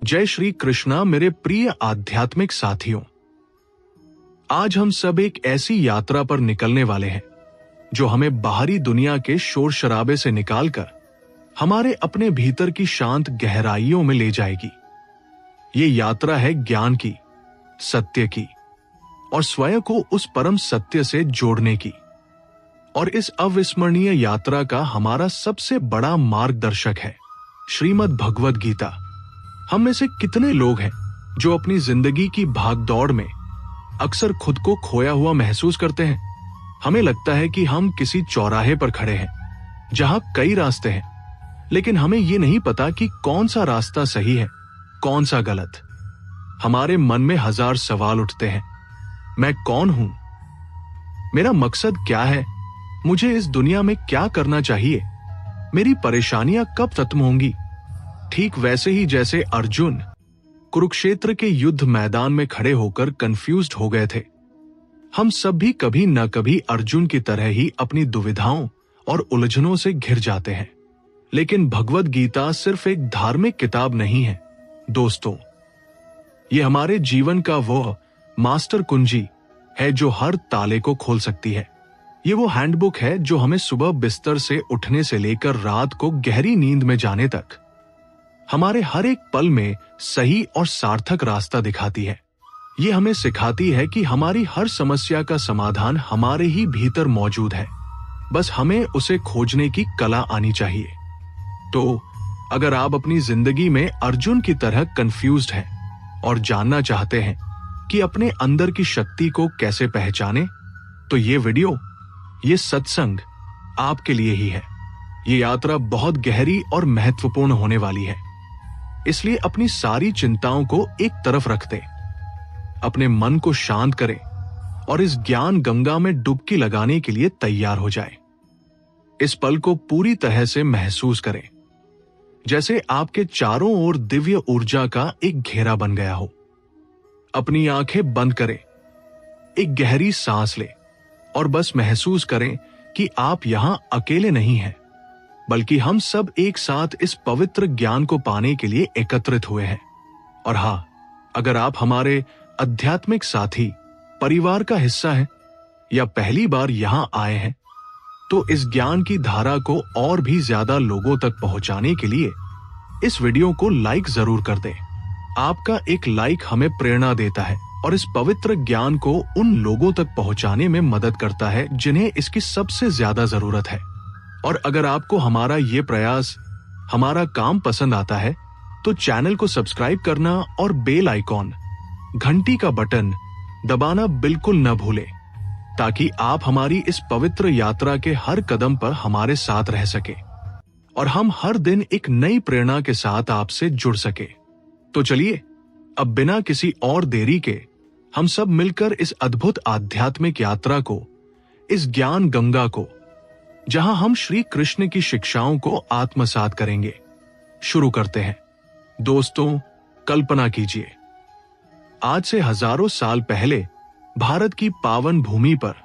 जय श्री कृष्णा मेरे प्रिय आध्यात्मिक साथियों। आज हम सब एक ऐसी यात्रा पर निकलने वाले हैं जो हमें बाहरी दुनिया के शोर शराबे से निकालकर हमारे अपने भीतर की शांत गहराइयों में ले जाएगी। ये यात्रा है ज्ञान की, सत्य की और स्वयं को उस परम सत्य से जोड़ने की। और इस अविस्मरणीय यात्रा का हमारा सबसे बड़ा मार्गदर्शक है श्रीमद् भगवद गीता। हम में से कितने लोग हैं जो अपनी जिंदगी की भागदौड़ में अक्सर खुद को खोया हुआ महसूस करते हैं। हमें लगता है कि हम किसी चौराहे पर खड़े हैं जहां कई रास्ते हैं, लेकिन हमें ये नहीं पता कि कौन सा रास्ता सही है, कौन सा गलत। हमारे मन में हजार सवाल उठते हैं। मैं कौन हूं? मेरा मकसद क्या है? मुझे इस दुनिया में क्या करना चाहिए? मेरी परेशानियां कब खत्म होंगी? ठीक वैसे ही जैसे अर्जुन कुरुक्षेत्र के युद्ध मैदान में खड़े होकर कंफ्यूज्ड हो गए थे, हम सब भी कभी न कभी अर्जुन की तरह ही अपनी दुविधाओं और उलझनों से घिर जाते हैं। लेकिन भगवद गीता सिर्फ एक धार्मिक किताब नहीं है दोस्तों, ये हमारे जीवन का वो मास्टर कुंजी है जो हर ताले को खोल सकती है। ये वो हैंडबुक है जो हमें सुबह बिस्तर से उठने से लेकर रात को गहरी नींद में जाने तक हमारे हर एक पल में सही और सार्थक रास्ता दिखाती है। ये हमें सिखाती है कि हमारी हर समस्या का समाधान हमारे ही भीतर मौजूद है, बस हमें उसे खोजने की कला आनी चाहिए। तो अगर आप अपनी जिंदगी में अर्जुन की तरह कंफ्यूज्ड हैं और जानना चाहते हैं कि अपने अंदर की शक्ति को कैसे पहचाने, तो ये वीडियो, ये सत्संग आपके लिए ही है। ये यात्रा बहुत गहरी और महत्वपूर्ण होने वाली है, इसलिए अपनी सारी चिंताओं को एक तरफ रख दें, अपने मन को शांत करें और इस ज्ञान गंगा में डुबकी लगाने के लिए तैयार हो जाएं। इस पल को पूरी तरह से महसूस करें जैसे आपके चारों ओर दिव्य ऊर्जा का एक घेरा बन गया हो। अपनी आंखें बंद करें, एक गहरी सांस लें और बस महसूस करें कि आप यहां अकेले नहीं हैं, बल्कि हम सब एक साथ इस पवित्र ज्ञान को पाने के लिए एकत्रित हुए हैं। और हाँ, अगर आप हमारे आध्यात्मिक साथी परिवार का हिस्सा हैं या पहली बार यहां आए हैं, तो इस ज्ञान की धारा को और भी ज्यादा लोगों तक पहुंचाने के लिए इस वीडियो को लाइक जरूर कर दें। आपका एक लाइक हमें प्रेरणा देता है और इस पवित्र ज्ञान को उन लोगों तक पहुंचाने में मदद करता है जिन्हें इसकी सबसे ज्यादा जरूरत है। और अगर आपको हमारा ये प्रयास, हमारा काम पसंद आता है, तो चैनल को सब्सक्राइब करना और बेल आइकॉन, घंटी का बटन दबाना बिल्कुल न भूलें, ताकि आप हमारी इस पवित्र यात्रा के हर कदम पर हमारे साथ रह सके और हम हर दिन एक नई प्रेरणा के साथ आपसे जुड़ सके। तो चलिए अब बिना किसी और देरी के हम सब मिलकर इस अद्भुत आध्यात्मिक यात्रा को, इस ज्ञान गंगा को, जहां हम श्री कृष्ण की शिक्षाओं को आत्मसात करेंगे, शुरू करते हैं। दोस्तों, कल्पना कीजिए, आज से हजारों साल पहले भारत की पावन भूमि पर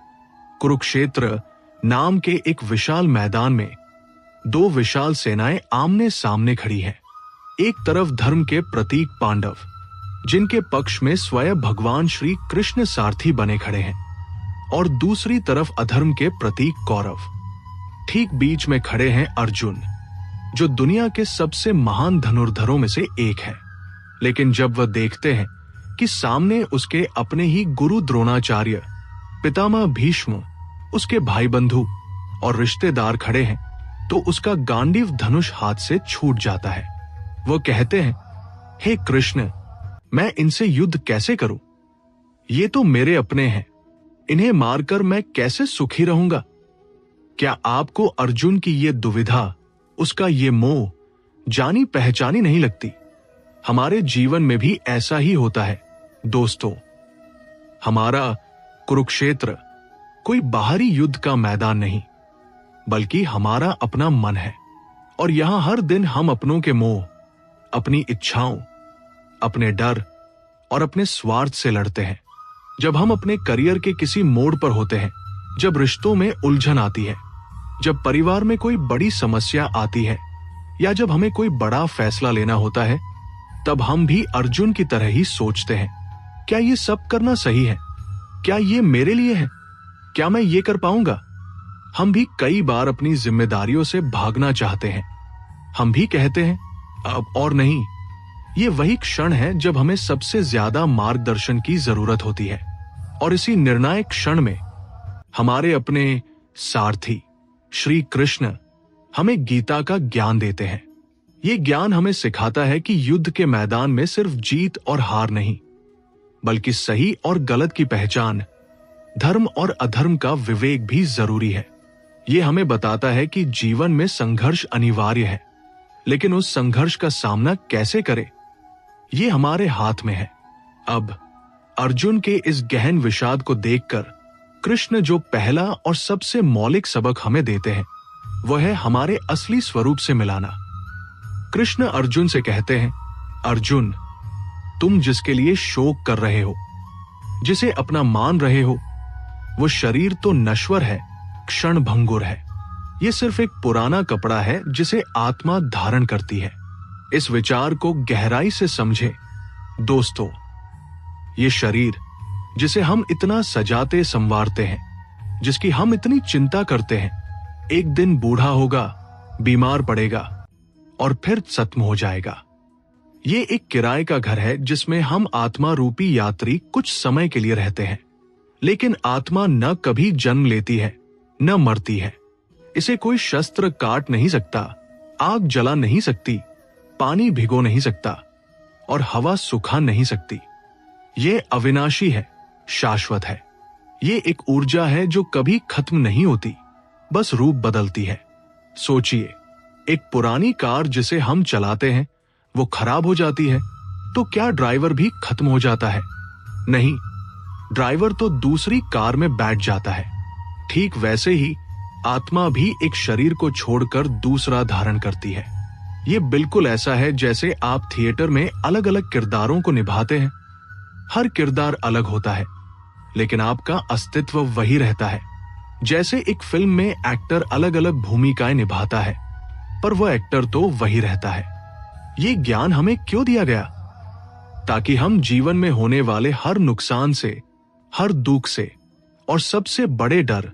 कुरुक्षेत्र नाम के एक विशाल मैदान में दो विशाल सेनाएं आमने सामने खड़ी हैं। एक तरफ धर्म के प्रतीक पांडव, जिनके पक्ष में स्वयं भगवान श्री कृष्ण सारथी बने खड़े हैं, और दूसरी तरफ अधर्म के प्रतीक कौरव। ठीक बीच में खड़े हैं अर्जुन, जो दुनिया के सबसे महान धनुर्धरों में से एक है। लेकिन जब वह देखते हैं कि सामने उसके अपने ही गुरु द्रोणाचार्य, पितामह भीष्म, उसके भाई बंधु और रिश्तेदार खड़े हैं, तो उसका गांडीव धनुष हाथ से छूट जाता है। वो कहते हैं, हे कृष्ण, मैं इनसे युद्ध कैसे करूं? ये तो मेरे अपने हैं, इन्हें मारकर मैं कैसे सुखी रहूंगा? क्या आपको अर्जुन की ये दुविधा, उसका ये मोह जानी पहचानी नहीं लगती? हमारे जीवन में भी ऐसा ही होता है दोस्तों। हमारा कुरुक्षेत्र कोई बाहरी युद्ध का मैदान नहीं, बल्कि हमारा अपना मन है। और यहां हर दिन हम अपनों के मोह, अपनी इच्छाओं, अपने डर और अपने स्वार्थ से लड़ते हैं। जब हम अपने करियर के किसी मोड़ पर होते हैं, जब रिश्तों में उलझन आती है, जब परिवार में कोई बड़ी समस्या आती है, या जब हमें कोई बड़ा फैसला लेना होता है, तब हम भी अर्जुन की तरह ही सोचते हैं, क्या ये सब करना सही है? क्या ये मेरे लिए है? क्या मैं ये कर पाऊंगा? हम भी कई बार अपनी जिम्मेदारियों से भागना चाहते हैं। हम भी कहते हैं अब और नहीं। ये वही क्षण है जब हमें सबसे ज्यादा मार्गदर्शन की जरूरत होती है, और इसी निर्णायक क्षण में हमारे अपने सारथी श्री कृष्ण हमें गीता का ज्ञान देते हैं। ये ज्ञान हमें सिखाता है कि युद्ध के मैदान में सिर्फ जीत और हार नहीं, बल्कि सही और गलत की पहचान, धर्म और अधर्म का विवेक भी जरूरी है। ये हमें बताता है कि जीवन में संघर्ष अनिवार्य है, लेकिन उस संघर्ष का सामना कैसे करें, ये हमारे हाथ में है। अब अर्जुन के इस गहन विषाद को देखकर कृष्ण जो पहला और सबसे मौलिक सबक हमें देते हैं, वह है हमारे असली स्वरूप से मिलाना। कृष्ण अर्जुन से कहते हैं, अर्जुन, तुम जिसके लिए शोक कर रहे हो, जिसे अपना मान रहे हो, वो शरीर तो नश्वर है, क्षण भंगुर है। ये सिर्फ एक पुराना कपड़ा है जिसे आत्मा धारण करती है। इस विचार को गहराई से समझे दोस्तों। ये शरीर जिसे हम इतना सजाते संवारते हैं, जिसकी हम इतनी चिंता करते हैं, एक दिन बूढ़ा होगा, बीमार पड़ेगा और फिर खत्म हो जाएगा। ये एक किराए का घर है जिसमें हम आत्मा रूपी यात्री कुछ समय के लिए रहते हैं। लेकिन आत्मा न कभी जन्म लेती है, न मरती है। इसे कोई शस्त्र काट नहीं सकता, आग जला नहीं सकती, पानी भिगो नहीं सकता और हवा सुखा नहीं सकती। ये अविनाशी है, शाश्वत है। ये एक ऊर्जा है जो कभी खत्म नहीं होती, बस रूप बदलती है। सोचिए, एक पुरानी कार जिसे हम चलाते हैं वो खराब हो जाती है, तो क्या ड्राइवर भी खत्म हो जाता है? नहीं, ड्राइवर तो दूसरी कार में बैठ जाता है। ठीक वैसे ही आत्मा भी एक शरीर को छोड़कर दूसरा धारण करती है। ये बिल्कुल ऐसा है जैसे आप थिएटर में अलग अलग किरदारों को निभाते हैं। हर किरदार अलग होता है, लेकिन आपका अस्तित्व वही रहता है। जैसे एक फिल्म में एक्टर अलग अलग भूमिकाएं निभाता है, पर वह एक्टर तो वही रहता है। ये ज्ञान हमें क्यों दिया गया? ताकि हम जीवन में होने वाले हर नुकसान से, हर दुख से और सबसे बड़े डर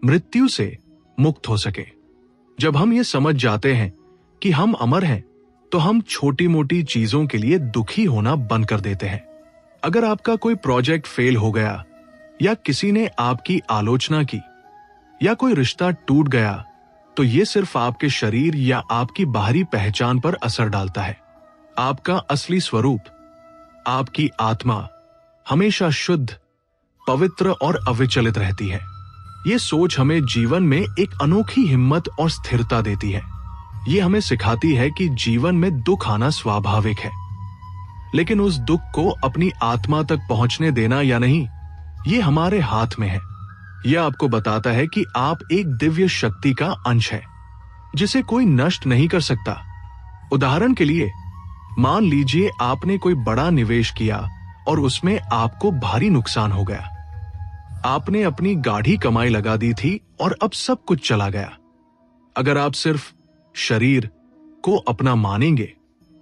मृत्यु से मुक्त हो सके। जब हम ये समझ जाते हैं कि हम अमर हैं, तो हम छोटी मोटी चीजों के लिए दुखी होना बंद कर देते हैं। अगर आपका कोई प्रोजेक्ट फेल हो गया, या किसी ने आपकी आलोचना की, या कोई रिश्ता टूट गया, तो ये सिर्फ आपके शरीर या आपकी बाहरी पहचान पर असर डालता है। आपका असली स्वरूप, आपकी आत्मा हमेशा शुद्ध, पवित्र और अविचलित रहती है। ये सोच हमें जीवन में एक अनोखी हिम्मत और स्थिरता देती है। ये हमें सिखाती है कि जीवन में दुख आना स्वाभाविक है, लेकिन उस दुख को अपनी आत्मा तक पहुंचने देना या नहीं, ये हमारे हाथ में है। यह आपको बताता है कि आप एक दिव्य शक्ति का अंश है, जिसे कोई नष्ट नहीं कर सकता। उदाहरण के लिए, मान लीजिए आपने कोई बड़ा निवेश किया और उसमें आपको भारी नुकसान हो गया। आपने अपनी गाढ़ी कमाई लगा दी थी और अब सब कुछ चला गया। अगर आप सिर्फ शरीर को अपना मानेंगे,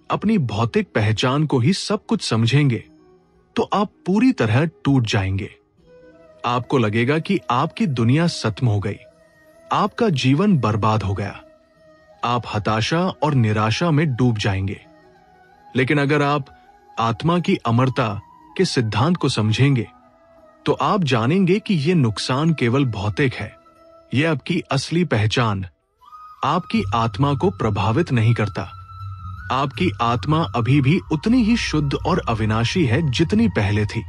अपनी भौतिक पहचान को ही सब कुछ समझेंगे, तो आप पूरी तरह टूट जाएंगे। आपको लगेगा कि आपकी दुनिया खत्म हो गई, आपका जीवन बर्बाद हो गया। आप हताशा और निराशा में डूब जाएंगे। लेकिन अगर आप आत्मा की अमरता के सिद्धांत को समझेंगे, तो आप जानेंगे कि यह नुकसान केवल भौतिक है। यह आपकी असली पहचान, आपकी आत्मा को प्रभावित नहीं करता। आपकी आत्मा अभी भी उतनी ही शुद्ध और अविनाशी है जितनी पहले थी।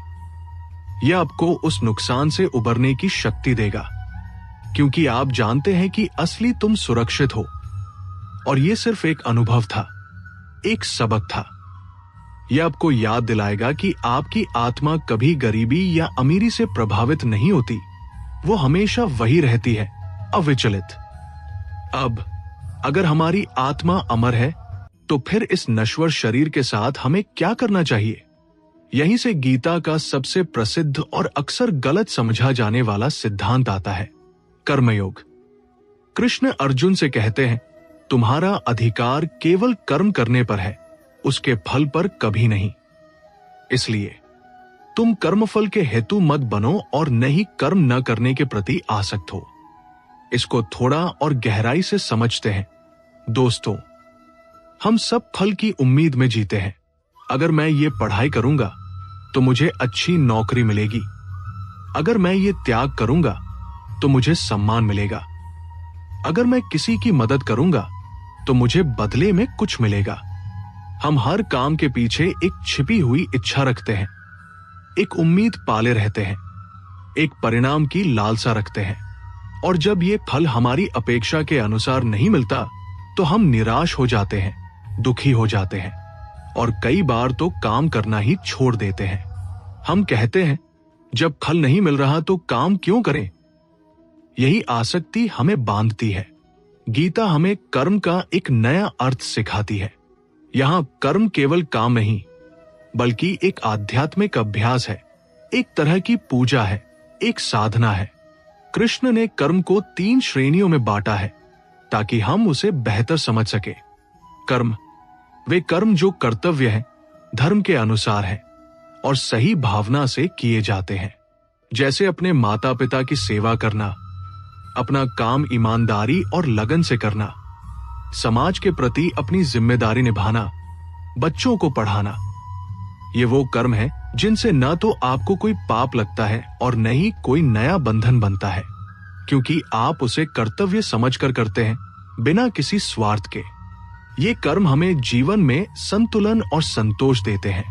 यह आपको उस नुकसान से उबरने की शक्ति देगा, क्योंकि आप जानते हैं कि असली तुम सुरक्षित हो। और यह सिर्फ एक अनुभव था, एक सबक था। यह आपको याद दिलाएगा कि आपकी आत्मा कभी गरीबी या अमीरी से प्रभावित नहीं होती। वो हमेशा वही रहती है, अविचलित। अब अगर हमारी आत्मा अमर है, तो फिर इस नश्वर शरीर के साथ हमें क्या करना चाहिए? यहीं से गीता का सबसे प्रसिद्ध और अक्सर गलत समझा जाने वाला सिद्धांत आता है, कर्मयोग। कृष्ण अर्जुन से कहते हैं, तुम्हारा अधिकार केवल कर्म करने पर है, उसके फल पर कभी नहीं। इसलिए तुम कर्मफल के हेतु मत बनो और न ही कर्म न करने के प्रति आसक्त हो। इसको थोड़ा और गहराई से समझते हैं। दोस्तों, हम सब फल की उम्मीद में जीते हैं। अगर मैं ये पढ़ाई करूंगा तो मुझे अच्छी नौकरी मिलेगी। अगर मैं ये त्याग करूंगा तो मुझे सम्मान मिलेगा। अगर मैं किसी की मदद करूंगा तो मुझे बदले में कुछ मिलेगा। हम हर काम के पीछे एक छिपी हुई इच्छा रखते हैं, एक उम्मीद पाले रहते हैं, एक परिणाम की लालसा रखते हैं। और जब ये फल हमारी अपेक्षा के अनुसार नहीं मिलता तो हम निराश हो जाते हैं, दुखी हो जाते हैं और कई बार तो काम करना ही छोड़ देते हैं। हम कहते हैं, जब फल नहीं मिल रहा तो काम क्यों करें? यही आसक्ति हमें बांधती है। गीता हमें कर्म का एक नया अर्थ सिखाती है। यहां कर्म केवल काम नहीं, बल्कि एक आध्यात्मिक अभ्यास है, एक तरह की पूजा है, एक साधना है। कृष्ण ने कर्म को 3 श्रेणियों में बांटा है ताकि हम उसे बेहतर समझ सके। कर्म, वे कर्म जो कर्तव्य हैं, धर्म के अनुसार हैं और सही भावना से किए जाते हैं, जैसे अपने माता पिता की सेवा करना, अपना काम ईमानदारी और लगन से करना, समाज के प्रति अपनी जिम्मेदारी निभाना, बच्चों को पढ़ाना। ये वो कर्म है जिनसे न तो आपको कोई पाप लगता है और न ही कोई नया बंधन बनता है, क्योंकि आप उसे कर्तव्य समझकर करते हैं, बिना किसी स्वार्थ के। ये कर्म हमें जीवन में संतुलन और संतोष देते हैं।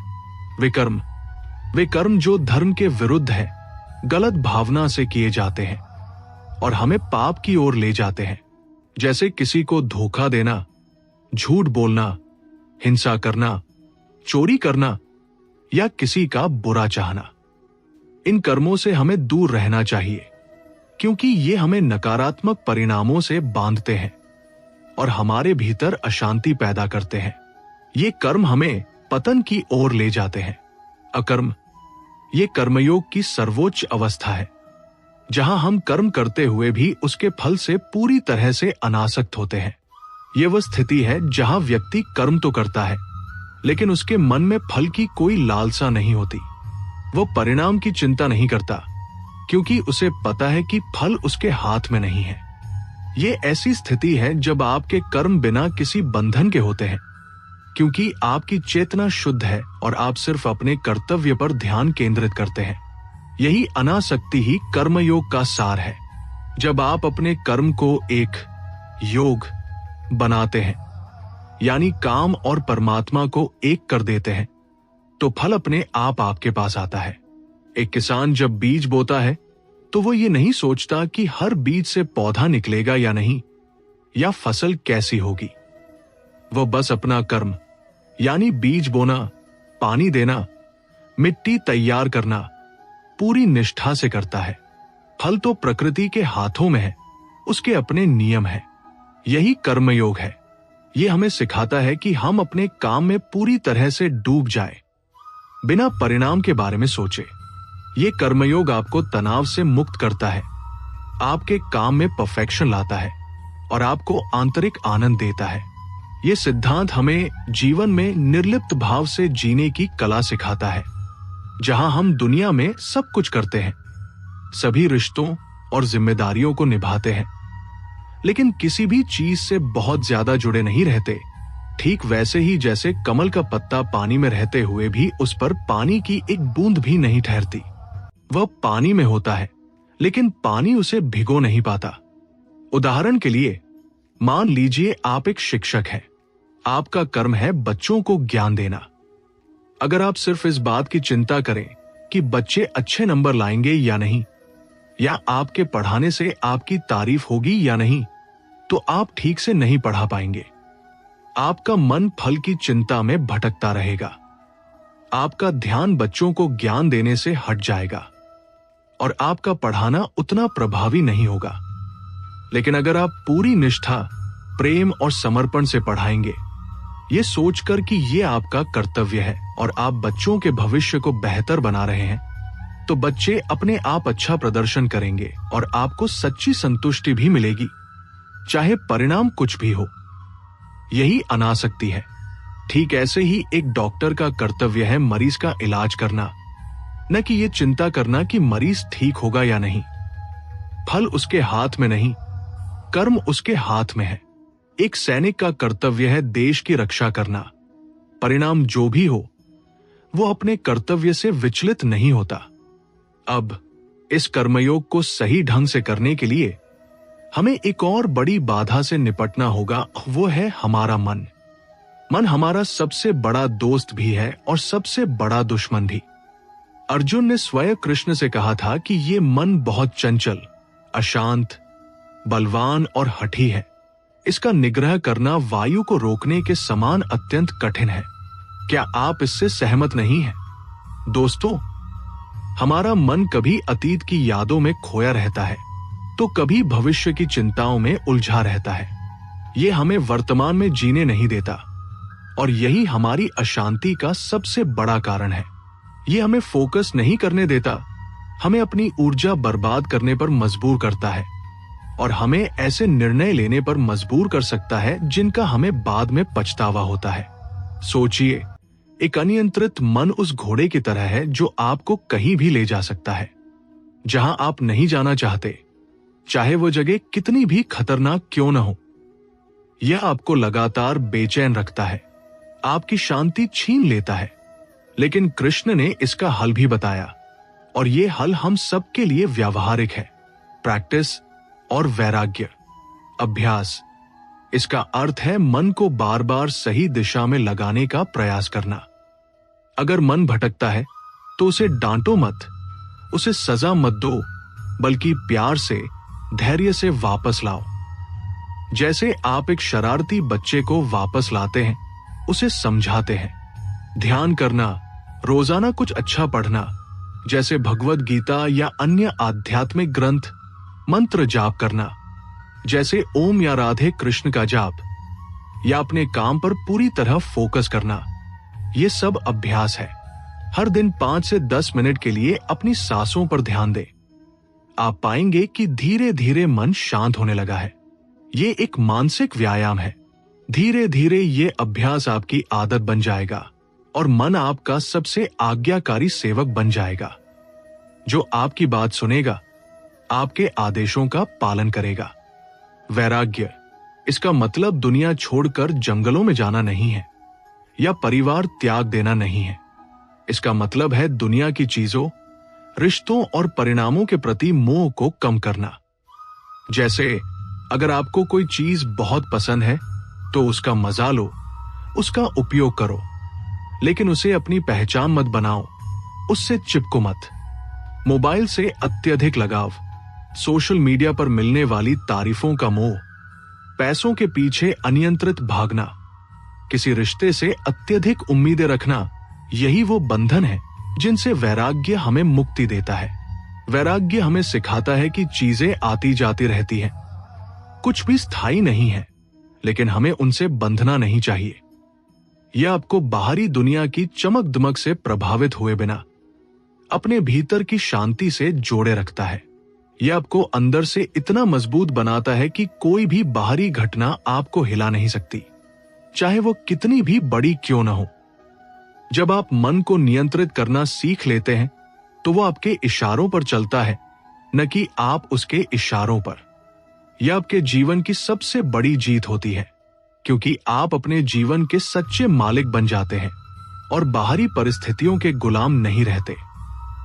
वे कर्म जो धर्म के विरुद्ध है, गलत भावना से किए जाते हैं और हमें पाप की ओर ले जाते हैं, जैसे किसी को धोखा देना, झूठ बोलना, हिंसा करना, चोरी करना या किसी का बुरा चाहना। इन कर्मों से हमें दूर रहना चाहिए, क्योंकि ये हमें नकारात्मक परिणामों से बांधते हैं और हमारे भीतर अशांति पैदा करते हैं। ये कर्म हमें पतन की ओर ले जाते हैं। अकर्म, ये कर्मयोग की सर्वोच्च अवस्था है, जहां हम कर्म करते हुए भी उसके फल से पूरी तरह से अनासक्त होते हैं। यह वह स्थिति है जहां व्यक्ति कर्म तो करता है, लेकिन उसके मन में फल की कोई लालसा नहीं होती। वो परिणाम की चिंता नहीं करता, क्योंकि उसे पता है कि फल उसके हाथ में नहीं है। ये ऐसी स्थिति है जब आपके कर्म बिना किसी बंधन के होते हैं, क्योंकि आपकी चेतना शुद्ध है और आप सिर्फ अपने कर्तव्य पर ध्यान केंद्रित करते हैं। यही अनासक्ति ही कर्मयोग का सार है। जब आप अपने कर्म को एक योग बनाते हैं, यानी काम और परमात्मा को एक कर देते हैं, तो फल अपने आप आपके पास आता है। एक किसान जब बीज बोता है तो वो ये नहीं सोचता कि हर बीज से पौधा निकलेगा या नहीं, या फसल कैसी होगी। वो बस अपना कर्म यानी बीज बोना, पानी देना, मिट्टी तैयार करना पूरी निष्ठा से करता है। फल तो प्रकृति के हाथों में है, उसके अपने नियम है। यही कर्मयोग है। ये हमें सिखाता है कि हम अपने काम में पूरी तरह से डूब जाएं, बिना परिणाम के बारे में सोचे। ये कर्मयोग आपको तनाव से मुक्त करता है, आपके काम में परफेक्शन लाता है और आपको आंतरिक आनंद देता है। ये सिद्धांत हमें जीवन में निर्लिप्त भाव से जीने की कला सिखाता है, जहां हम दुनिया में सब कुछ करते हैं, सभी रिश्तों और जिम्मेदारियों को निभाते हैं, लेकिन किसी भी चीज से बहुत ज्यादा जुड़े नहीं रहते। ठीक वैसे ही जैसे कमल का पत्ता पानी में रहते हुए भी उस पर पानी की एक बूंद भी नहीं ठहरती। वह पानी में होता है, लेकिन पानी उसे भिगो नहीं पाता। उदाहरण के लिए मान लीजिए आप एक शिक्षक हैं। आपका कर्म है बच्चों को ज्ञान देना। अगर आप सिर्फ इस बात की चिंता करें कि बच्चे अच्छे नंबर लाएंगे या नहीं, या आपके पढ़ाने से आपकी तारीफ होगी या नहीं, तो आप ठीक से नहीं पढ़ा पाएंगे। आपका मन फल की चिंता में भटकता रहेगा। आपका ध्यान बच्चों को ज्ञान देने से हट जाएगा और आपका पढ़ाना उतना प्रभावी नहीं होगा। लेकिन अगर आप पूरी निष्ठा, प्रेम और समर्पण से पढ़ाएंगे, ये सोचकर कि ये आपका कर्तव्य है और आप बच्चों के भविष्य को बेहतर बना रहे हैं, तो बच्चे अपने आप अच्छा प्रदर्शन करेंगे और आपको सच्ची संतुष्टि भी मिलेगी, चाहे परिणाम कुछ भी हो। यही अनासक्ति है। ठीक ऐसे ही एक डॉक्टर का कर्तव्य है मरीज का इलाज करना, न कि ये चिंता करना कि मरीज ठीक होगा या नहीं। फल उसके हाथ में नहीं, कर्म उसके हाथ में है। एक सैनिक का कर्तव्य है देश की रक्षा करना। परिणाम जो भी हो, वो अपने कर्तव्य से विचलित नहीं होता। अब इस कर्मयोग को सही ढंग से करने के लिए हमें एक और बड़ी बाधा से निपटना होगा, वो है हमारा मन। मन हमारा सबसे बड़ा दोस्त भी है और सबसे बड़ा दुश्मन भी। अर्जुन ने स्वयं कृष्ण से कहा था कि ये मन बहुत चंचल, अशांत, बलवान और हठी है। इसका निग्रह करना वायु को रोकने के समान अत्यंत कठिन है। क्या आप इससे सहमत नहीं हैं? दोस्तों, हमारा मन कभी अतीत की यादों में खोया रहता है, तो कभी भविष्य की चिंताओं में उलझा रहता है। ये हमें वर्तमान में जीने नहीं देता और यही हमारी अशांति का सबसे बड़ा कारण है। ये हमें फोकस नहीं करने देता, हमें अपनी ऊर्जा बर्बाद करने पर मजबूर करता है और हमें ऐसे निर्णय लेने पर मजबूर कर सकता है जिनका हमें बाद में पछतावा होता है। सोचिए, एक अनियंत्रित मन उस घोड़े की तरह है जो आपको कहीं भी ले जा सकता है, जहां आप नहीं जाना चाहते, चाहे वो जगह कितनी भी खतरनाक क्यों न हो। यह आपको लगातार बेचैन रखता है, आपकी शांति छीन लेता है। लेकिन कृष्ण ने इसका हल भी बताया और ये हल हम सबके लिए व्यावहारिक है। प्रैक्टिस और वैराग्य, अभ्यास। इसका अर्थ है मन को बार बार सही दिशा में लगाने का प्रयास करना। अगर मन भटकता है तो उसे डांटो मत, उसे सजा मत दो, बल्कि प्यार से, धैर्य से वापस लाओ। जैसे आप एक शरारती बच्चे को वापस लाते हैं, उसे समझाते हैं। ध्यान करना, रोजाना कुछ अच्छा पढ़ना, जैसे भगवद गीता या अन्य आध्यात्मिक ग्रंथ, मंत्र जाप करना, जैसे ओम या राधे कृष्ण का जाप, या अपने काम पर पूरी तरह फोकस करना, ये सब अभ्यास है। हर दिन 5 से 10 मिनट के लिए अपनी सांसों पर ध्यान दें। आप पाएंगे कि धीरे धीरे मन शांत होने लगा है। ये एक मानसिक व्यायाम है। धीरे धीरे ये अभ्यास आपकी आदत बन जाएगा और मन आपका सबसे आज्ञाकारी सेवक बन जाएगा, जो आपकी बात सुनेगा, आपके आदेशों का पालन करेगा। वैराग्य, इसका मतलब दुनिया छोड़कर जंगलों में जाना नहीं है या परिवार त्याग देना नहीं है। इसका मतलब है दुनिया की चीजों, रिश्तों और परिणामों के प्रति मोह को कम करना। जैसे अगर आपको कोई चीज बहुत पसंद है तो उसका मजा लो, उसका उपयोग करो, लेकिन उसे अपनी पहचान मत बनाओ, उससे चिपको मत। मोबाइल से अत्यधिक लगाव, सोशल मीडिया पर मिलने वाली तारीफों का मोह, पैसों के पीछे अनियंत्रित भागना, किसी रिश्ते से अत्यधिक उम्मीदें रखना, यही वो बंधन है जिनसे वैराग्य हमें मुक्ति देता है। वैराग्य हमें सिखाता है कि चीजें आती जाती रहती हैं, कुछ भी स्थायी नहीं है, लेकिन हमें उनसे बंधना नहीं चाहिए। यह आपको बाहरी दुनिया की चमक दमक से प्रभावित हुए बिना अपने भीतर की शांति से जोड़े रखता है। यह आपको अंदर से इतना मजबूत बनाता है कि कोई भी बाहरी घटना आपको हिला नहीं सकती, चाहे वो कितनी भी बड़ी क्यों न हो। जब आप मन को नियंत्रित करना सीख लेते हैं तो वो आपके इशारों पर चलता है, न कि आप उसके इशारों पर। यह आपके जीवन की सबसे बड़ी जीत होती है, क्योंकि आप अपने जीवन के सच्चे मालिक बन जाते हैं और बाहरी परिस्थितियों के गुलाम नहीं रहते।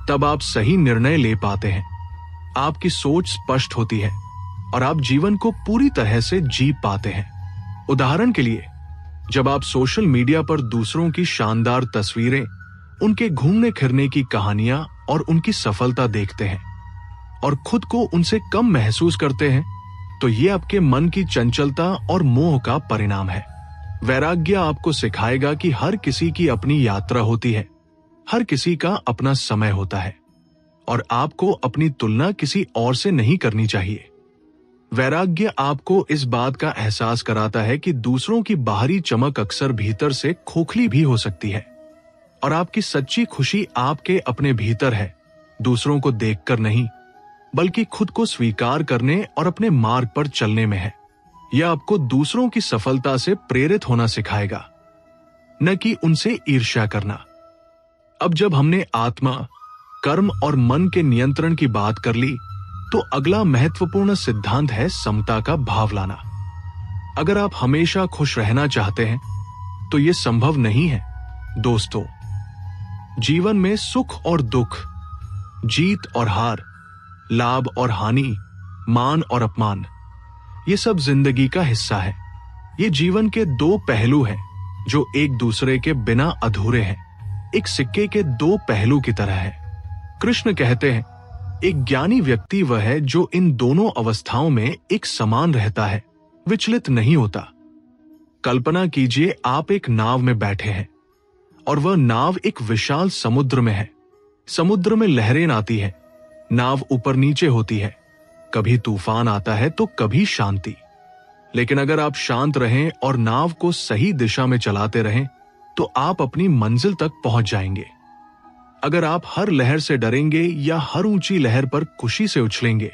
तब आप सही निर्णय ले पाते हैं, आपकी सोच स्पष्ट होती है और आप जीवन को पूरी तरह से जी पाते हैं। उदाहरण के लिए, जब आप सोशल मीडिया पर दूसरों की शानदार तस्वीरें, उनके घूमने फिरने की कहानियां और उनकी सफलता देखते हैं और खुद को उनसे कम महसूस करते हैं, तो ये आपके मन की चंचलता और मोह का परिणाम है। वैराग्य आपको सिखाएगा कि हर किसी की अपनी यात्रा होती है, हर किसी का अपना समय होता है और आपको अपनी तुलना किसी और से नहीं करनी चाहिए। वैराग्य आपको इस बात का एहसास कराता है कि दूसरों की बाहरी चमक अक्सर भीतर से खोखली भी हो सकती है और आपकी सच्ची खुशी आपके अपने भीतर है, दूसरों को देखकर नहीं, बल्कि खुद को स्वीकार करने और अपने मार्ग पर चलने में है। यह आपको दूसरों की सफलता से प्रेरित होना सिखाएगा, न कि उनसे ईर्ष्या करना। अब जब हमने आत्मा, कर्म और मन के नियंत्रण की बात कर ली, तो अगला महत्वपूर्ण सिद्धांत है समता का भाव लाना। अगर आप हमेशा खुश रहना चाहते हैं तो यह संभव नहीं है दोस्तों। जीवन में सुख और दुख, जीत और हार, लाभ और हानि, मान और अपमान, ये सब जिंदगी का हिस्सा है। ये जीवन के दो पहलू हैं जो एक दूसरे के बिना अधूरे हैं, एक सिक्के के दो पहलू की तरह है। कृष्ण कहते हैं, एक ज्ञानी व्यक्ति वह है जो इन दोनों अवस्थाओं में एक समान रहता है, विचलित नहीं होता। कल्पना कीजिए आप एक नाव में बैठे हैं और वह नाव एक विशाल समुद्र में है। समुद्र में लहरें आती है, नाव ऊपर नीचे होती है, कभी तूफान आता है तो कभी शांति। लेकिन अगर आप शांत रहें और नाव को सही दिशा में चलाते रहें तो आप अपनी मंजिल तक पहुंच जाएंगे। अगर आप हर लहर से डरेंगे या हर ऊंची लहर पर खुशी से उछलेंगे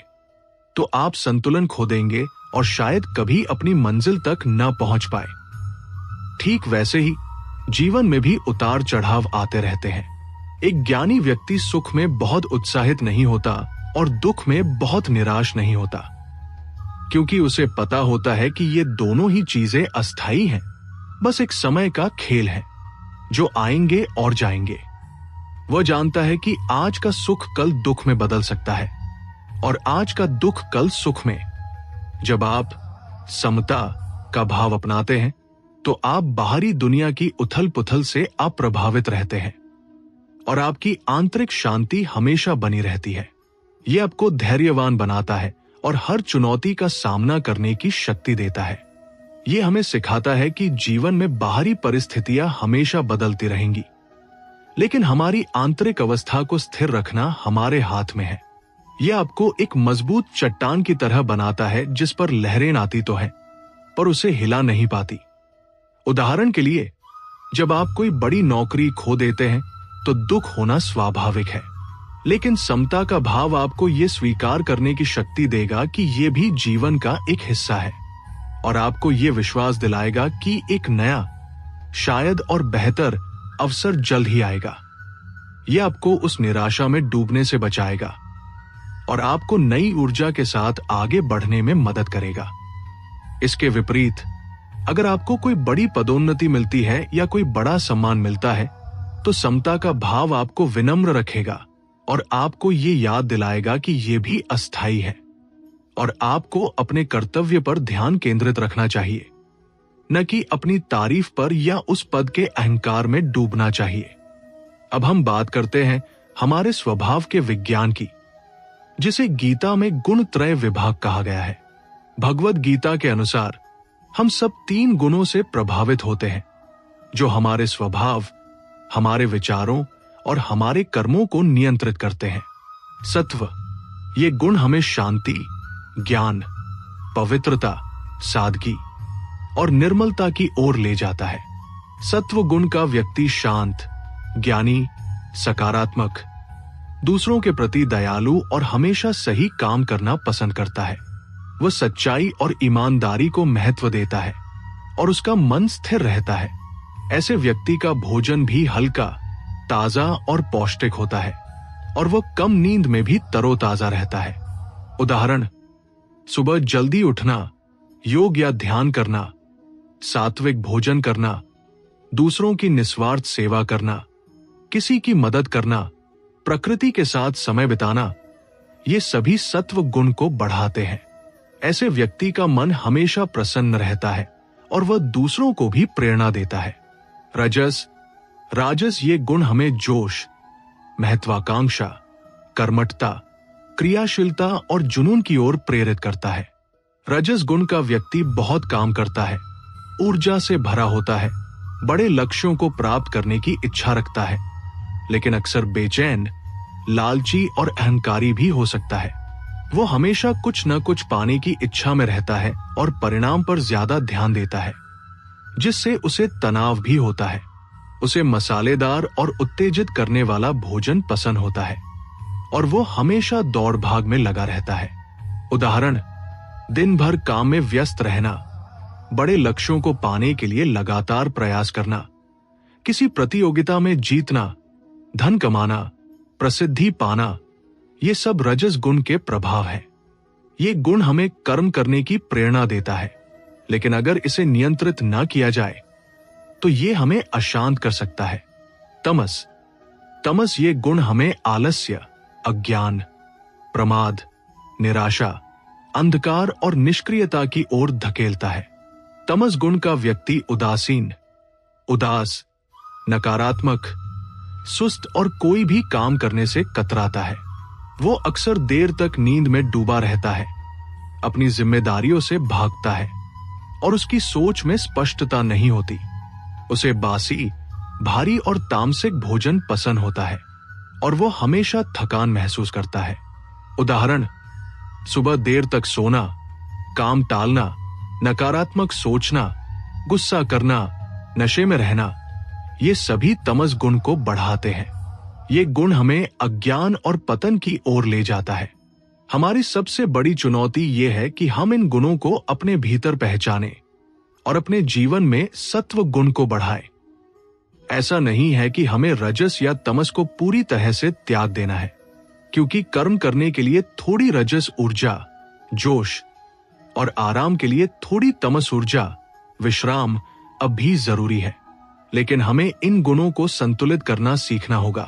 तो आप संतुलन खो देंगे और शायद कभी अपनी मंजिल तक न पहुंच पाए। ठीक वैसे ही जीवन में भी उतार चढ़ाव आते रहते हैं। एक ज्ञानी व्यक्ति सुख में बहुत उत्साहित नहीं होता और दुख में बहुत निराश नहीं होता, क्योंकि उसे पता होता है कि ये दोनों ही चीजें अस्थायी हैं, बस एक समय का खेल है जो आएंगे और जाएंगे। वह जानता है कि आज का सुख कल दुख में बदल सकता है और आज का दुख कल सुख में। जब आप समता का भाव अपनाते हैं तो आप बाहरी दुनिया की उथल पुथल से अप्रभावित रहते हैं और आपकी आंतरिक शांति हमेशा बनी रहती है। यह आपको धैर्यवान बनाता है और हर चुनौती का सामना करने की शक्ति देता है। यह हमें सिखाता है कि जीवन में बाहरी परिस्थितियां हमेशा बदलती रहेंगी, लेकिन हमारी आंतरिक अवस्था को स्थिर रखना हमारे हाथ में है। यह आपको एक मजबूत चट्टान की तरह बनाता है जिस पर लहरें आती तो हैं, पर उसे हिला नहीं पाती। उदाहरण के लिए, जब आप कोई बड़ी नौकरी खो देते हैं तो दुख होना स्वाभाविक है, लेकिन समता का भाव आपको यह स्वीकार करने की शक्ति देगा कि यह भी जीवन का एक हिस्सा है और आपको यह विश्वास दिलाएगा कि एक नया, शायद और बेहतर अवसर जल्द ही आएगा। यह आपको उस निराशा में डूबने से बचाएगा और आपको नई ऊर्जा के साथ आगे बढ़ने में मदद करेगा। इसके विपरीत, अगर आपको कोई बड़ी पदोन्नति मिलती है या कोई बड़ा सम्मान मिलता है तो समता का भाव आपको विनम्र रखेगा और आपको ये याद दिलाएगा कि ये भी अस्थायी है और आपको अपने कर्तव्य पर ध्यान केंद्रित रखना चाहिए, न कि अपनी तारीफ पर या उस पद के अहंकार में डूबना चाहिए। अब हम बात करते हैं हमारे स्वभाव के विज्ञान की, जिसे गीता में गुण त्रय विभाग कहा गया है। भगवद गीता के अनुसार हम सब 3 गुणों से प्रभावित होते हैं जो हमारे स्वभाव, हमारे विचारों और हमारे कर्मों को नियंत्रित करते हैं। सत्व, ये गुण हमें शांति, ज्ञान, पवित्रता, सादगी और निर्मलता की ओर ले जाता है। सत्व गुण का व्यक्ति शांत, ज्ञानी, सकारात्मक, दूसरों के प्रति दयालु और हमेशा सही काम करना पसंद करता है। वह सच्चाई और ईमानदारी को महत्व देता है और उसका मन स्थिर रहता है। ऐसे व्यक्ति का भोजन भी हल्का, ताजा और पौष्टिक होता है और वह कम नींद में भी तरोताजा रहता है। उदाहरण, सुबह जल्दी उठना, योग या ध्यान करना, सात्विक भोजन करना, दूसरों की निस्वार्थ सेवा करना, किसी की मदद करना, प्रकृति के साथ समय बिताना, ये सभी सत्व गुण को बढ़ाते हैं। ऐसे व्यक्ति का मन हमेशा प्रसन्न रहता है और वह दूसरों को भी प्रेरणा देता है। राजस ये गुण हमें जोश, महत्वाकांक्षा, कर्मठता, क्रियाशीलता और जुनून की ओर प्रेरित करता है। रजस गुण का व्यक्ति बहुत काम करता है, ऊर्जा से भरा होता है, बड़े लक्ष्यों को प्राप्त करने की इच्छा रखता है, लेकिन अक्सर बेचैन, लालची और अहंकारी भी हो सकता है। वो हमेशा कुछ न कुछ पाने की इच्छा में रहता है और परिणाम पर ज्यादा ध्यान देता है, जिससे उसे तनाव भी होता है। उसे मसालेदार और उत्तेजित करने वाला भोजन पसंद होता है और वो हमेशा दौड़ भाग में लगा रहता है। उदाहरण, दिन भर काम में व्यस्त रहना, बड़े लक्ष्यों को पाने के लिए लगातार प्रयास करना, किसी प्रतियोगिता में जीतना, धन कमाना, प्रसिद्धि पाना, ये सब रजस गुण के प्रभाव है। ये गुण हमें कर्म करने की प्रेरणा देता है, लेकिन अगर इसे नियंत्रित न किया जाए तो ये हमें अशांत कर सकता है। तमस ये गुण हमें आलस्य, अज्ञान, प्रमाद, निराशा, अंधकार और निष्क्रियता की ओर धकेलता है। तमस गुण का व्यक्ति उदासीन, उदास, नकारात्मक, सुस्त और कोई भी काम करने से कतराता है। वो अक्सर देर तक नींद में डूबा रहता है, अपनी जिम्मेदारियों से भागता है और उसकी सोच में स्पष्टता नहीं होती। उसे बासी, भारी और तामसिक भोजन पसंद होता है और वो हमेशा थकान महसूस करता है। उदाहरण, सुबह देर तक सोना, काम टालना, नकारात्मक सोचना, गुस्सा करना, नशे में रहना, ये सभी तमस गुण को बढ़ाते हैं। ये गुण हमें अज्ञान और पतन की ओर ले जाता है। हमारी सबसे बड़ी चुनौती ये है कि हम इन गुणों को अपने भीतर पहचानें और अपने जीवन में सत्व गुण को बढ़ाएं। ऐसा नहीं है कि हमें रजस या तमस को पूरी तरह से त्याग देना है, क्योंकि कर्म करने के लिए थोड़ी रजस ऊर्जा, जोश, और आराम के लिए थोड़ी तमस ऊर्जा, विश्राम अब भी जरूरी है। लेकिन हमें इन गुणों को संतुलित करना सीखना होगा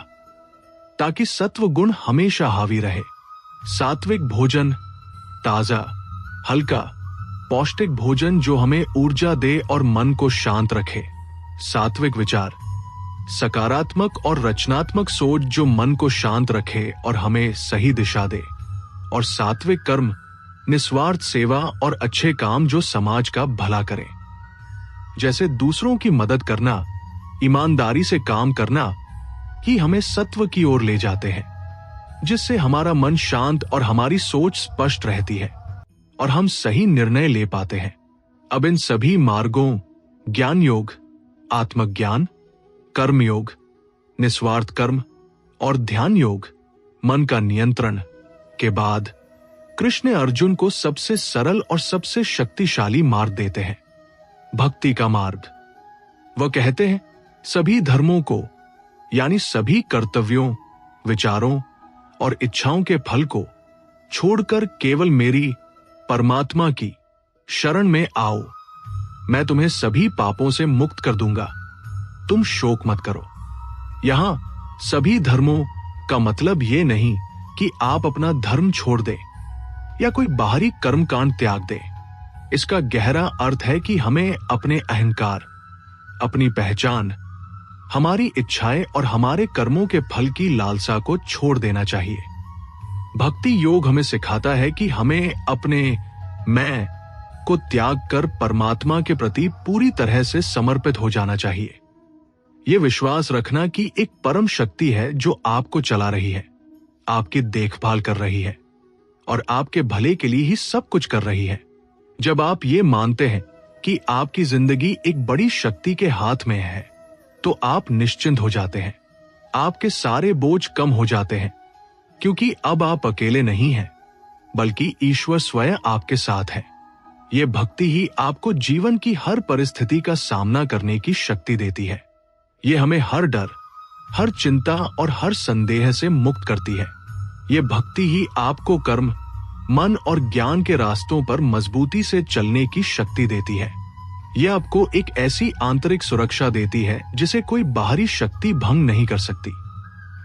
ताकि सत्व गुण हमेशा हावी रहे। सात्विक भोजन, ताजा, हल्का, पौष्टिक भोजन जो हमें ऊर्जा दे और मन को शांत रखे। सात्विक विचार, सकारात्मक और रचनात्मक सोच जो मन को शांत रखे और हमें सही दिशा दे। और सात्विक कर्म, निस्वार्थ सेवा और अच्छे काम जो समाज का भला करें, जैसे दूसरों की मदद करना, ईमानदारी से काम करना, ही हमें सत्व की ओर ले जाते हैं, जिससे हमारा मन शांत और हमारी सोच स्पष्ट रहती है और हम सही निर्णय ले पाते हैं। अब इन सभी मार्गों, ज्ञान योग, आत्मज्ञान, कर्म योग, निस्वार्थ कर्म और ध्यान योग, मन का नियंत्रण के बाद कृष्ण अर्जुन को सबसे सरल और सबसे शक्तिशाली मार्ग देते हैं, भक्ति का मार्ग। वह कहते हैं, सभी धर्मों को यानी सभी कर्तव्यों, विचारों और इच्छाओं के फल को छोड़कर केवल मेरी परमात्मा की शरण में आओ। मैं तुम्हें सभी पापों से मुक्त कर दूंगा। तुम शोक मत करो। यहां सभी धर्मों का मतलब ये नहीं कि आप अपना धर्म छोड़ दें या कोई बाहरी कर्मकांड त्याग दें। इसका गहरा अर्थ है कि हमें अपने अहंकार, अपनी पहचान, हमारी इच्छाएं और हमारे कर्मों के फल की लालसा को छोड़ देना चाहिए। भक्ति योग हमें सिखाता है कि हमें अपने मैं को त्याग कर परमात्मा के प्रति पूरी तरह से समर्पित हो जाना चाहिए। ये विश्वास रखना कि एक परम शक्ति है जो आपको चला रही है, आपकी देखभाल कर रही है और आपके भले के लिए ही सब कुछ कर रही है। जब आप ये मानते हैं कि आपकी जिंदगी एक बड़ी शक्ति के हाथ में है, तो आप निश्चिंत हो जाते हैं। आपके सारे बोझ कम हो जाते हैं, क्योंकि अब आप अकेले नहीं हैं, बल्कि ईश्वर स्वयं आपके साथ है। ये भक्ति ही आपको जीवन की हर परिस्थिति का सामना करने की शक्ति देती है। ये हमें हर डर, हर चिंता और हर संदेह से मुक्त करती है। ये भक्ति ही आपको कर्म, मन और ज्ञान के रास्तों पर मजबूती से चलने की शक्ति देती है। यह आपको एक ऐसी आंतरिक सुरक्षा देती है जिसे कोई बाहरी शक्ति भंग नहीं कर सकती।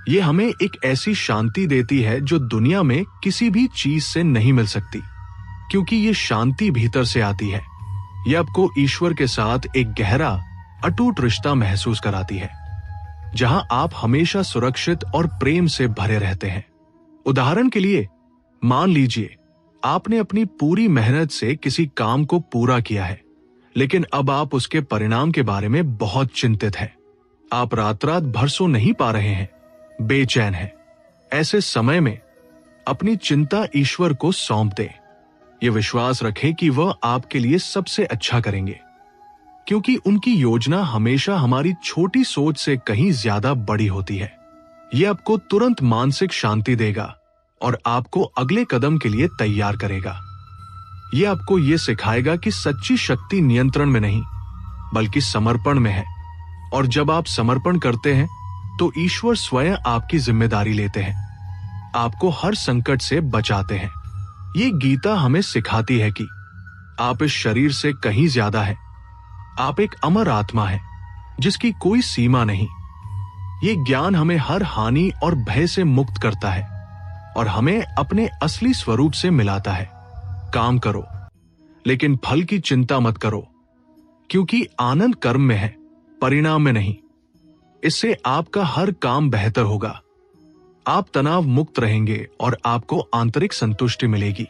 ये हमें एक ऐसी शांति देती है जो दुनिया में किसी भी चीज से नहीं मिल सकती, क्योंकि ये शांति भीतर से आती है। यह आपको ईश्वर के साथ एक गहरा, अटूट रिश्ता महसूस कराती है, जहां आप हमेशा सुरक्षित और प्रेम से भरे रहते हैं। उदाहरण के लिए, मान लीजिए आपने अपनी पूरी मेहनत से किसी काम को पूरा किया है, लेकिन अब आप उसके परिणाम के बारे में बहुत चिंतित हैं। आप रात रात भर सो नहीं पा रहे हैं, बेचैन हैं। ऐसे समय में अपनी चिंता ईश्वर को सौंप दें। यह विश्वास रखें कि वह आपके लिए सबसे अच्छा करेंगे, क्योंकि उनकी योजना हमेशा हमारी छोटी सोच से कहीं ज्यादा बड़ी होती है। यह आपको तुरंत मानसिक शांति देगा और आपको अगले कदम के लिए तैयार करेगा। यह आपको यह सिखाएगा कि सच्ची शक्ति नियंत्रण में नहीं, बल्कि समर्पण में है और जब आप समर्पण करते हैं तो ईश्वर स्वयं आपकी जिम्मेदारी लेते हैं, आपको हर संकट से बचाते हैं। ये गीता हमें सिखाती है कि आप इस शरीर से कहीं ज्यादा हैं। आप एक अमर आत्मा है जिसकी कोई सीमा नहीं। ये ज्ञान हमें हर हानि और भय से मुक्त करता है और हमें अपने असली स्वरूप से मिलाता है। काम करो, लेकिन फल की चिंता मत करो, क्योंकि आनंद कर्म में है, परिणाम में नहीं। इससे आपका हर काम बेहतर होगा। आप तनाव मुक्त रहेंगे और आपको आंतरिक संतुष्टि मिलेगी।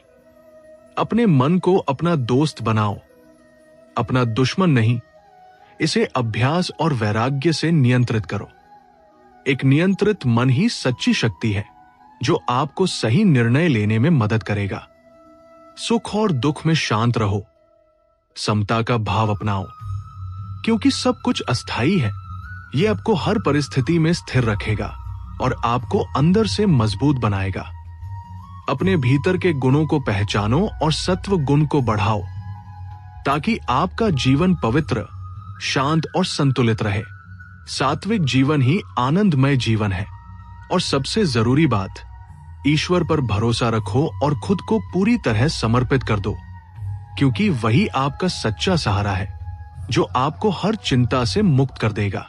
अपने मन को अपना दोस्त बनाओ, अपना दुश्मन नहीं। इसे अभ्यास और वैराग्य से नियंत्रित करो। एक नियंत्रित मन ही सच्ची शक्ति है जो आपको सही निर्णय लेने में मदद करेगा। सुख और दुख में शांत रहो, समता का भाव अपनाओ, क्योंकि सब कुछ अस्थायी है। यह आपको हर परिस्थिति में स्थिर रखेगा और आपको अंदर से मजबूत बनाएगा। अपने भीतर के गुणों को पहचानो और सत्व गुण को बढ़ाओ, ताकि आपका जीवन पवित्र, शांत और संतुलित रहे। सात्विक जीवन ही आनंदमय जीवन है। और सबसे जरूरी बात, ईश्वर पर भरोसा रखो और खुद को पूरी तरह समर्पित कर दो, क्योंकि वही आपका सच्चा सहारा है जो आपको हर चिंता से मुक्त कर देगा।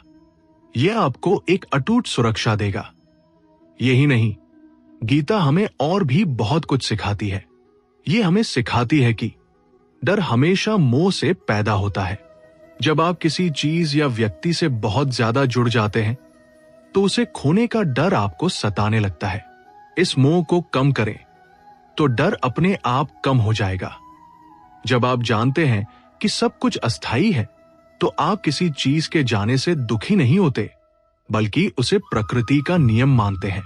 यह आपको एक अटूट सुरक्षा देगा। यही नहीं, गीता हमें और भी बहुत कुछ सिखाती है। यह हमें सिखाती है कि डर हमेशा मोह से पैदा होता है। जब आप किसी चीज या व्यक्ति से बहुत ज्यादा जुड़ जाते हैं तो उसे खोने का डर आपको सताने लगता है। इस मोह को कम करें तो डर अपने आप कम हो जाएगा। जब आप जानते हैं कि सब कुछ अस्थायी है तो आप किसी चीज के जाने से दुखी नहीं होते, बल्कि उसे प्रकृति का नियम मानते हैं।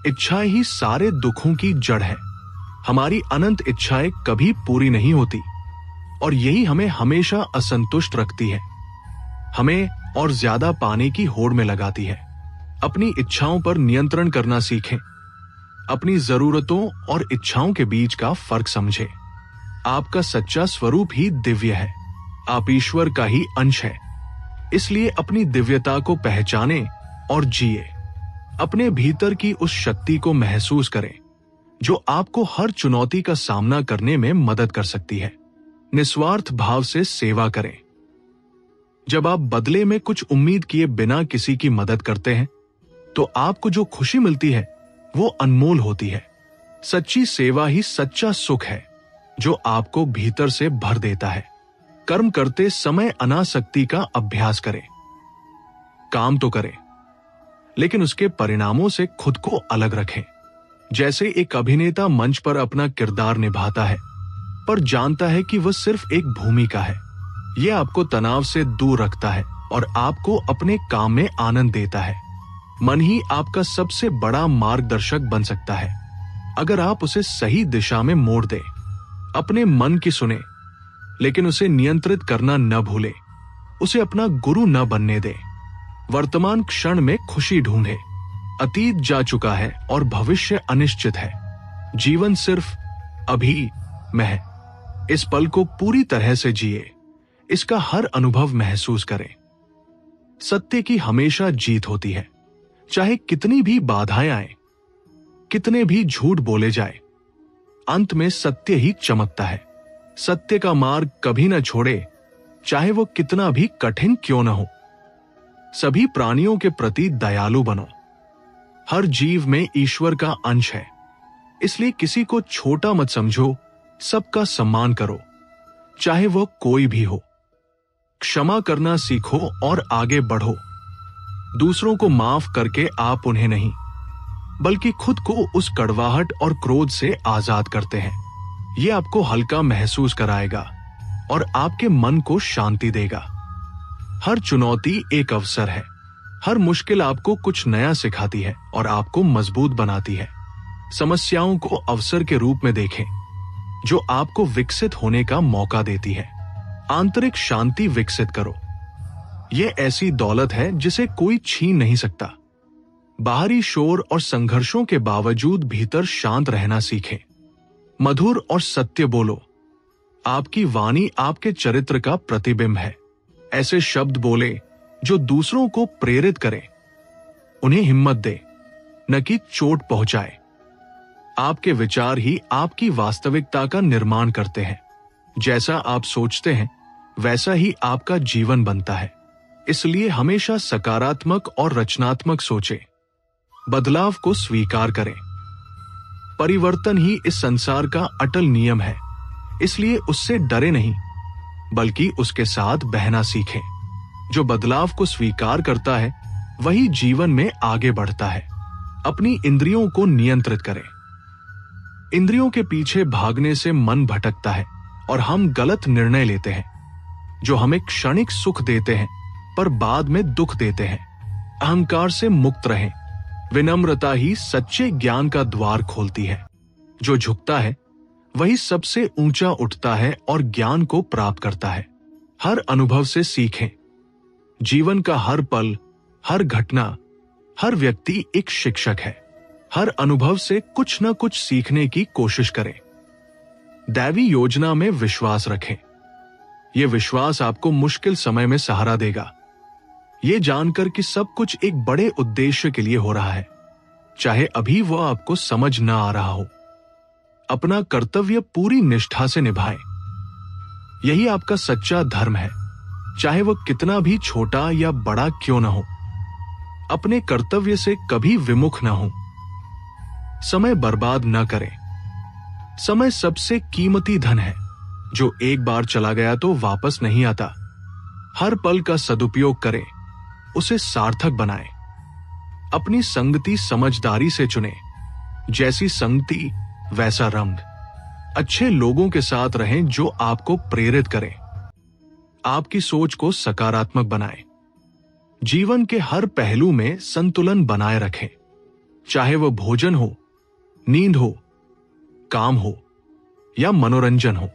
इच्छाएं ही सारे दुखों की जड़ है। हमारी अनंत इच्छाएं कभी पूरी नहीं होती और यही हमें हमेशा असंतुष्ट रखती है, हमें और ज्यादा पाने की होड़ में लगाती है। अपनी इच्छाओं पर नियंत्रण करना सीखें। अपनी जरूरतों और इच्छाओं के बीच का फर्क समझें। आपका सच्चा स्वरूप ही दिव्य है। आप ईश्वर का ही अंश है। इसलिए अपनी दिव्यता को पहचानें और जिए। अपने भीतर की उस शक्ति को महसूस करें जो आपको हर चुनौती का सामना करने में मदद कर सकती है। निस्वार्थ भाव से सेवा करें। जब आप बदले में कुछ उम्मीद किए बिना किसी की मदद करते हैं तो आपको जो खुशी मिलती है वो अनमोल होती है। सच्ची सेवा ही सच्चा सुख है जो आपको भीतर से भर देता है। कर्म करते समय अनासक्ति का अभ्यास करें। काम तो करें, लेकिन उसके परिणामों से खुद को अलग रखें। जैसे एक अभिनेता मंच पर अपना किरदार निभाता है पर जानता है कि वह सिर्फ एक भूमिका है। यह आपको तनाव से दूर रखता है और आपको अपने काम में आनंद देता है। मन ही आपका सबसे बड़ा मार्गदर्शक बन सकता है अगर आप उसे सही दिशा में मोड़ दें। अपने मन की सुने, लेकिन उसे नियंत्रित करना न भूले। उसे अपना गुरु न बनने दे। वर्तमान क्षण में खुशी ढूंढे। अतीत जा चुका है और भविष्य अनिश्चित है। जीवन सिर्फ अभी में है। इस पल को पूरी तरह से जिए। इसका हर अनुभव महसूस करें। सत्य की हमेशा जीत होती है। चाहे कितनी भी बाधाएं आए, कितने भी झूठ बोले जाए, अंत में सत्य ही चमकता है। सत्य का मार्ग कभी न छोड़े, चाहे वो कितना भी कठिन क्यों न हो। सभी प्राणियों के प्रति दयालु बनो। हर जीव में ईश्वर का अंश है, इसलिए किसी को छोटा मत समझो। सबका सम्मान करो, चाहे वह कोई भी हो। क्षमा करना सीखो और आगे बढ़ो। दूसरों को माफ करके आप उन्हें नहीं, बल्कि खुद को उस कड़वाहट और क्रोध से आजाद करते हैं। यह आपको हल्का महसूस कराएगा और आपके मन को शांति देगा। हर चुनौती एक अवसर है। हर मुश्किल आपको कुछ नया सिखाती है और आपको मजबूत बनाती है। समस्याओं को अवसर के रूप में देखें, जो आपको विकसित होने का मौका देती है। आंतरिक शांति विकसित करो। यह ऐसी दौलत है जिसे कोई छीन नहीं सकता। बाहरी शोर और संघर्षों के बावजूद भीतर शांत रहना सीखें। मधुर और सत्य बोलो। आपकी वाणी आपके चरित्र का प्रतिबिंब है। ऐसे शब्द बोले जो दूसरों को प्रेरित करे, उन्हें हिम्मत दे, न कि चोट पहुंचाए। आपके विचार ही आपकी वास्तविकता का निर्माण करते हैं। जैसा आप सोचते हैं वैसा ही आपका जीवन बनता है। इसलिए हमेशा सकारात्मक और रचनात्मक सोचें। बदलाव को स्वीकार करें। परिवर्तन ही इस संसार का अटल नियम है, इसलिए उससे डरे नहीं, बल्कि उसके साथ बहना सीखें। जो बदलाव को स्वीकार करता है वही जीवन में आगे बढ़ता है। अपनी इंद्रियों को नियंत्रित करें। इंद्रियों के पीछे भागने से मन भटकता है और हम गलत निर्णय लेते हैं, जो हमें क्षणिक सुख देते हैं पर बाद में दुख देते हैं। अहंकार से मुक्त रहें। विनम्रता ही सच्चे ज्ञान का द्वार खोलती है। जो झुकता है वही सबसे ऊंचा उठता है और ज्ञान को प्राप्त करता है। हर अनुभव से सीखें। जीवन का हर पल, हर घटना, हर व्यक्ति एक शिक्षक है। हर अनुभव से कुछ न कुछ सीखने की कोशिश करें। दैवी योजना में विश्वास रखें। यह विश्वास आपको मुश्किल समय में सहारा देगा, ये जानकर कि सब कुछ एक बड़े उद्देश्य के लिए हो रहा है, चाहे अभी वह आपको समझ न आ रहा हो। अपना कर्तव्य पूरी निष्ठा से निभाएं। यही आपका सच्चा धर्म है, चाहे वह कितना भी छोटा या बड़ा क्यों न हो। अपने कर्तव्य से कभी विमुख न हो। समय बर्बाद न करें। समय सबसे कीमती धन है, जो एक बार चला गया तो वापस नहीं आता। हर पल का सदुपयोग करें, उसे सार्थक बनाएं। अपनी संगति समझदारी से चुनें। जैसी संगति वैसा रंग। अच्छे लोगों के साथ रहें जो आपको प्रेरित करें। आपकी सोच को सकारात्मक बनाएं। जीवन के हर पहलू में संतुलन बनाए रखें, चाहे वह भोजन हो, नींद हो, काम हो या मनोरंजन हो।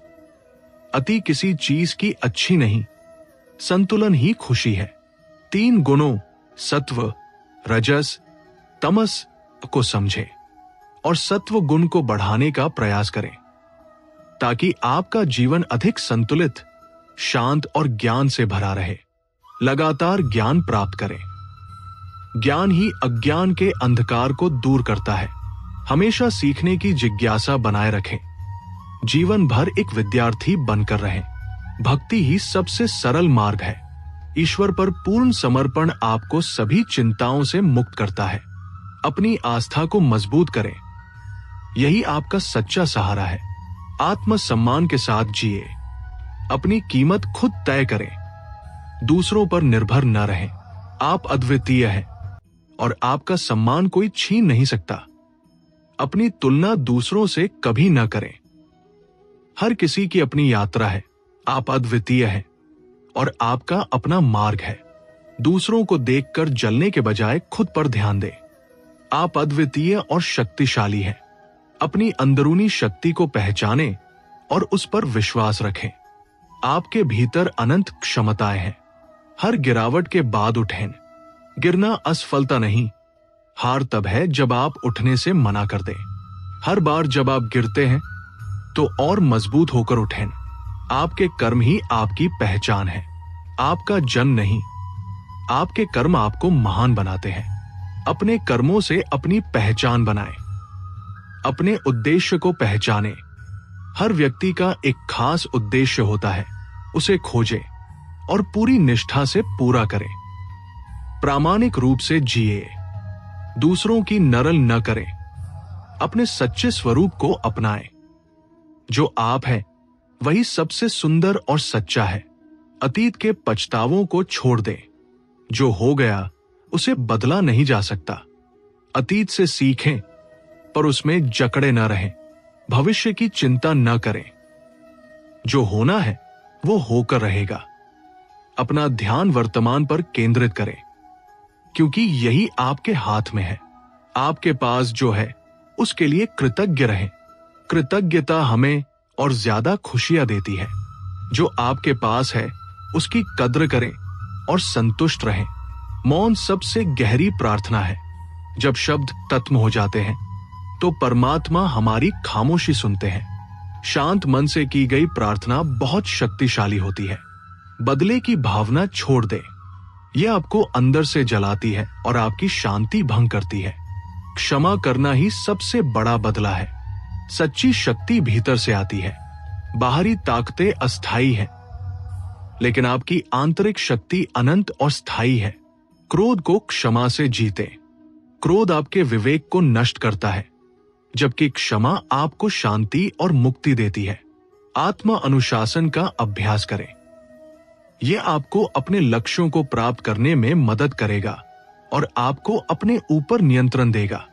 अति किसी चीज की अच्छी नहीं, संतुलन ही खुशी है। 3 गुणों सत्व, रजस, तमस को समझें और सत्व गुण को बढ़ाने का प्रयास करें, ताकि आपका जीवन अधिक संतुलित, शांत और ज्ञान से भरा रहे। लगातार ज्ञान प्राप्त करें। ज्ञान ही अज्ञान के अंधकार को दूर करता है। हमेशा सीखने की जिज्ञासा बनाए रखें। जीवन भर एक विद्यार्थी बनकर रहें। भक्ति ही सबसे सरल मार्ग है। ईश्वर पर पूर्ण समर्पण आपको सभी चिंताओं से मुक्त करता है। अपनी आस्था को मजबूत करें, यही आपका सच्चा सहारा है। आत्मसम्मान के साथ जिए। अपनी कीमत खुद तय करें। दूसरों पर निर्भर न रहें। आप अद्वितीय हैं और आपका सम्मान कोई छीन नहीं सकता। अपनी तुलना दूसरों से कभी न करें। हर किसी की अपनी यात्रा है। आप अद्वितीय हैं और आपका अपना मार्ग है। दूसरों को देखकर जलने के बजाय खुद पर ध्यान दें। आप अद्वितीय और शक्तिशाली हैं। अपनी अंदरूनी शक्ति को पहचानें और उस पर विश्वास रखें। आपके भीतर अनंत क्षमताएं हैं। हर गिरावट के बाद उठें। गिरना असफलता नहीं, हार तब है जब आप उठने से मना कर दें। हर बार जब आप गिरते हैं तो और मजबूत होकर उठें। आपके कर्म ही आपकी पहचान है, आपका जन्म नहीं। आपके कर्म आपको महान बनाते हैं। अपने कर्मों से अपनी पहचान बनाएं। अपने उद्देश्य को पहचानें। हर व्यक्ति का एक खास उद्देश्य होता है, उसे खोजें और पूरी निष्ठा से पूरा करें। प्रामाणिक रूप से जिए। दूसरों की नरल न करें। अपने सच्चे स्वरूप को अपनाएं। जो आप हैं वही सबसे सुंदर और सच्चा है। अतीत के पछतावों को छोड़ दें। जो हो गया उसे बदला नहीं जा सकता। अतीत से सीखें पर उसमें जकड़े न रहें। भविष्य की चिंता न करें। जो होना है वो होकर रहेगा। अपना ध्यान वर्तमान पर केंद्रित करें, क्योंकि यही आपके हाथ में है। आपके पास जो है उसके लिए कृतज्ञ रहें। कृतज्ञता हमें और ज्यादा खुशियां देती है। जो आपके पास है उसकी कद्र करें और संतुष्ट रहें। मौन सबसे गहरी प्रार्थना है। जब शब्द तत्म हो जाते हैं तो परमात्मा हमारी खामोशी सुनते हैं। शांत मन से की गई प्रार्थना बहुत शक्तिशाली होती है। बदले की भावना छोड़ दे। ये आपको अंदर से जलाती है और आपकी शांति भंग करती है। क्षमा करना ही सबसे बड़ा बदला है। सच्ची शक्ति भीतर से आती है। बाहरी ताकतें अस्थायी हैं, लेकिन आपकी आंतरिक शक्ति अनंत और स्थायी है। क्रोध को क्षमा से जीते। क्रोध आपके विवेक को नष्ट करता है, जबकि क्षमा आपको शांति और मुक्ति देती है। आत्मा अनुशासन का अभ्यास करें। यह आपको अपने लक्ष्यों को प्राप्त करने में मदद करेगा और आपको अपने ऊपर नियंत्रण देगा।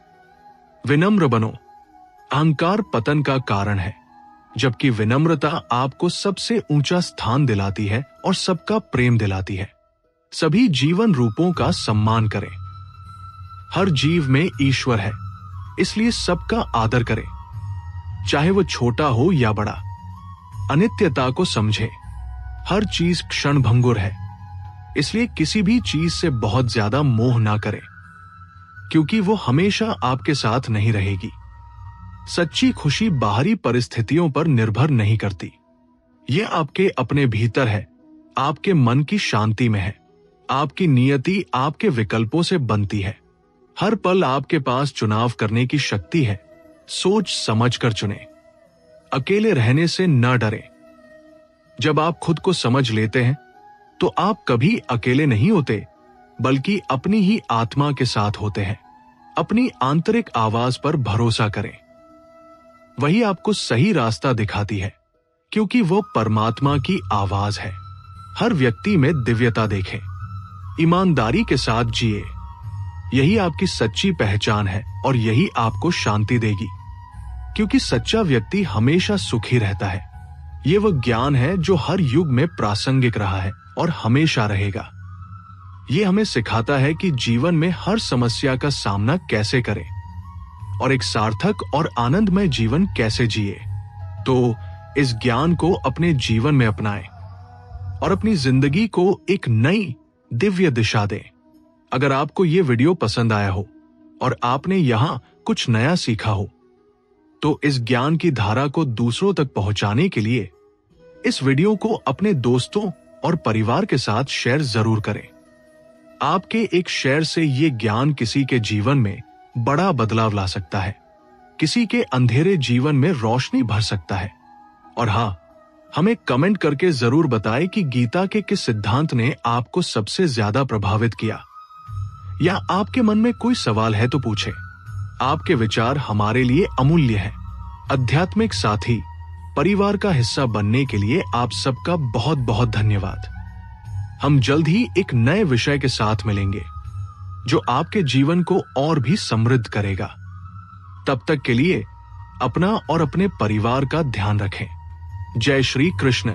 विनम्र बनो। अहंकार पतन का कारण है, जबकि विनम्रता आपको सबसे ऊंचा स्थान दिलाती है और सबका प्रेम दिलाती है। सभी जीवन रूपों का सम्मान करें। हर जीव में ईश्वर है, इसलिए सबका आदर करें, चाहे वो छोटा हो या बड़ा। अनित्यता को समझे। हर चीज क्षण भंगुर है, इसलिए किसी भी चीज से बहुत ज्यादा मोह ना करें, क्योंकि वो हमेशा आपके साथ नहीं रहेगी। सच्ची खुशी बाहरी परिस्थितियों पर निर्भर नहीं करती। यह आपके अपने भीतर है, आपके मन की शांति में है। आपकी नियति आपके विकल्पों से बनती है। हर पल आपके पास चुनाव करने की शक्ति है। सोच समझ कर चुनें। अकेले रहने से न डरें। जब आप खुद को समझ लेते हैं, तो आप कभी अकेले नहीं होते, बल्कि अपनी ही आत्मा के साथ होते हैं। अपनी आंतरिक आवाज पर भरोसा करें। वही आपको सही रास्ता दिखाती है, क्योंकि वो परमात्मा की आवाज है। हर व्यक्ति में दिव्यता देखें। ईमानदारी के साथ जिए। यही आपकी सच्ची पहचान है और यही आपको शांति देगी, क्योंकि सच्चा व्यक्ति हमेशा सुखी रहता है। ये वह ज्ञान है जो हर युग में प्रासंगिक रहा है और हमेशा रहेगा। ये हमें सिखाता है कि जीवन में हर समस्या का सामना कैसे करें और एक सार्थक और आनंदमय जीवन कैसे जिए। तो इस ज्ञान को अपने जीवन में अपनाएं और अपनी जिंदगी को एक नई दिव्य दिशा दें। अगर आपको ये वीडियो पसंद आया हो और आपने यहां कुछ नया सीखा हो, तो इस ज्ञान की धारा को दूसरों तक पहुंचाने के लिए इस वीडियो को अपने दोस्तों और परिवार के साथ शेयर जरूर करें। आपके एक शेयर से ये ज्ञान किसी के जीवन में बड़ा बदलाव ला सकता है, किसी के अंधेरे जीवन में रोशनी भर सकता है। और हाँ, हमें कमेंट करके जरूर बताएं कि गीता के किस सिद्धांत ने आपको सबसे ज्यादा प्रभावित किया, या आपके मन में कोई सवाल है तो पूछें। आपके विचार हमारे लिए अमूल्य हैं। आध्यात्मिक साथी परिवार का हिस्सा बनने के लिए आप सबका बहुत बहुत धन्यवाद। हम जल्द ही एक नए विषय के साथ मिलेंगे, जो आपके जीवन को और भी समृद्ध करेगा। तब तक के लिए अपना और अपने परिवार का ध्यान रखें। जय श्री कृष्ण।